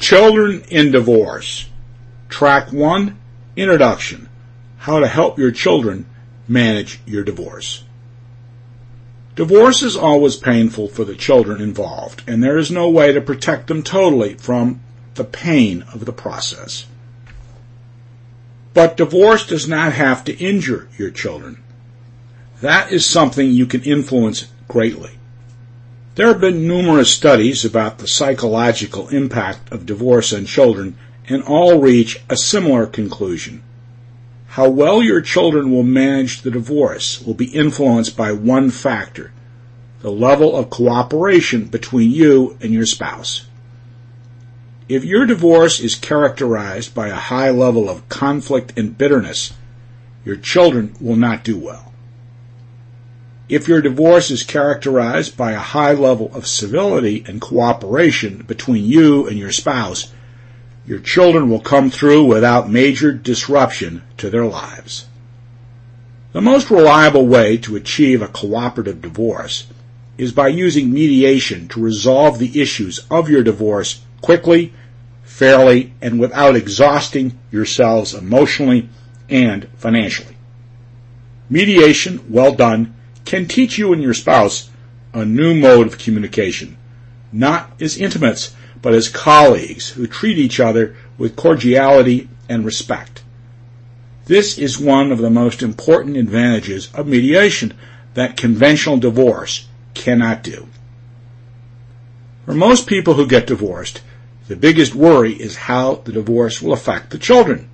Children in Divorce. Track 1, Introduction. How to help your children manage your divorce. Divorce is always painful for the children involved, and there is no way to protect them totally from the pain of the process. But divorce does not have to injure your children. That is something you can influence greatly. There have been numerous studies about the psychological impact of divorce on children, and all reach a similar conclusion. How well your children will manage the divorce will be influenced by one factor: the level of cooperation between you and your spouse. If your divorce is characterized by a high level of conflict and bitterness, your children will not do well. If your divorce is characterized by a high level of civility and cooperation between you and your spouse, your children will come through without major disruption to their lives. The most reliable way to achieve a cooperative divorce is by using mediation to resolve the issues of your divorce quickly, fairly, and without exhausting yourselves emotionally and financially. Mediation, well done, can teach you and your spouse a new mode of communication, not as intimates, but as colleagues who treat each other with cordiality and respect. This is one of the most important advantages of mediation that conventional divorce cannot do. For most people who get divorced, the biggest worry is how the divorce will affect the children.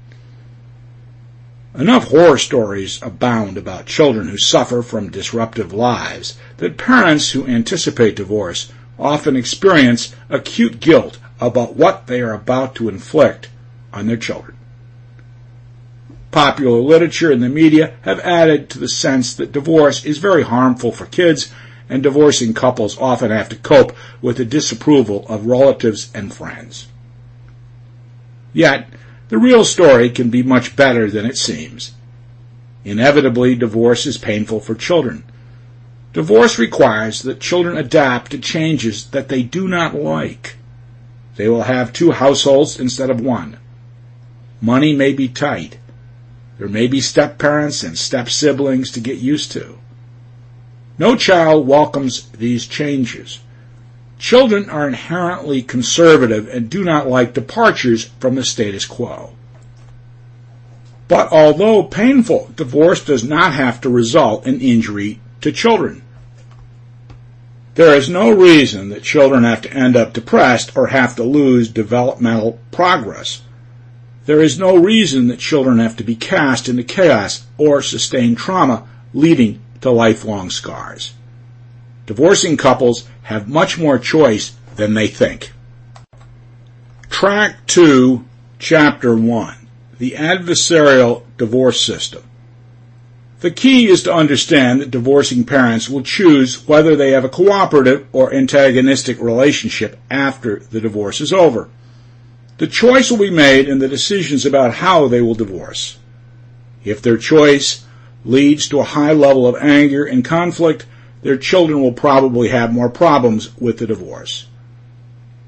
Enough horror stories abound about children who suffer from disruptive lives that parents who anticipate divorce often experience acute guilt about what they are about to inflict on their children. Popular literature and the media have added to the sense that divorce is very harmful for kids, and divorcing couples often have to cope with the disapproval of relatives and friends. Yet, the real story can be much better than it seems. Inevitably, divorce is painful for children. Divorce requires that children adapt to changes that they do not like. They will have 2 households instead of 1. Money may be tight. There may be step-parents and step-siblings to get used to. No child welcomes these changes. Children are inherently conservative and do not like departures from the status quo. But although painful, divorce does not have to result in injury to children. There is no reason that children have to end up depressed or have to lose developmental progress. There is no reason that children have to be cast into chaos or sustain trauma, leading to lifelong scars. Divorcing couples have much more choice than they think. Track 2, Chapter 1, The Adversarial Divorce System. The key is to understand that divorcing parents will choose whether they have a cooperative or antagonistic relationship after the divorce is over. The choice will be made in the decisions about how they will divorce. If their choice leads to a high level of anger and conflict, their children will probably have more problems with the divorce.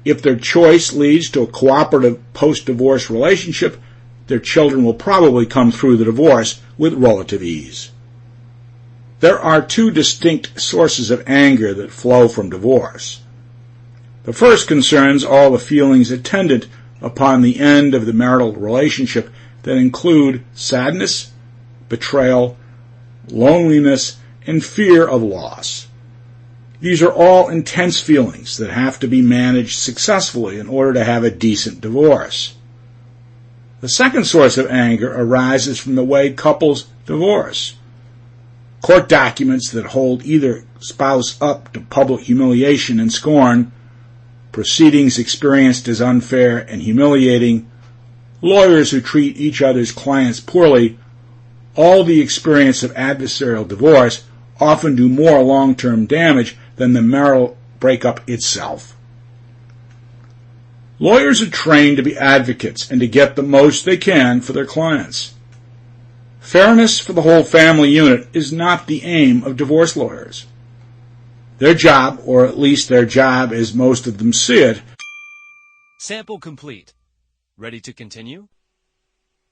If their choice leads to a cooperative post-divorce relationship, their children will probably come through the divorce with relative ease. There are 2 distinct sources of anger that flow from divorce. The first concerns all the feelings attendant upon the end of the marital relationship that include sadness, betrayal, loneliness, and fear of loss. These are all intense feelings that have to be managed successfully in order to have a decent divorce. The second source of anger arises from the way couples divorce. Court documents that hold either spouse up to public humiliation and scorn, proceedings experienced as unfair and humiliating, lawyers who treat each other's clients poorly, all the experience of adversarial divorce often do more long-term damage than the marital breakup itself. Lawyers are trained to be advocates and to get the most they can for their clients. Fairness for the whole family unit is not the aim of divorce lawyers. Their job, or at least their job as most of them see it, Sample complete. Ready to continue?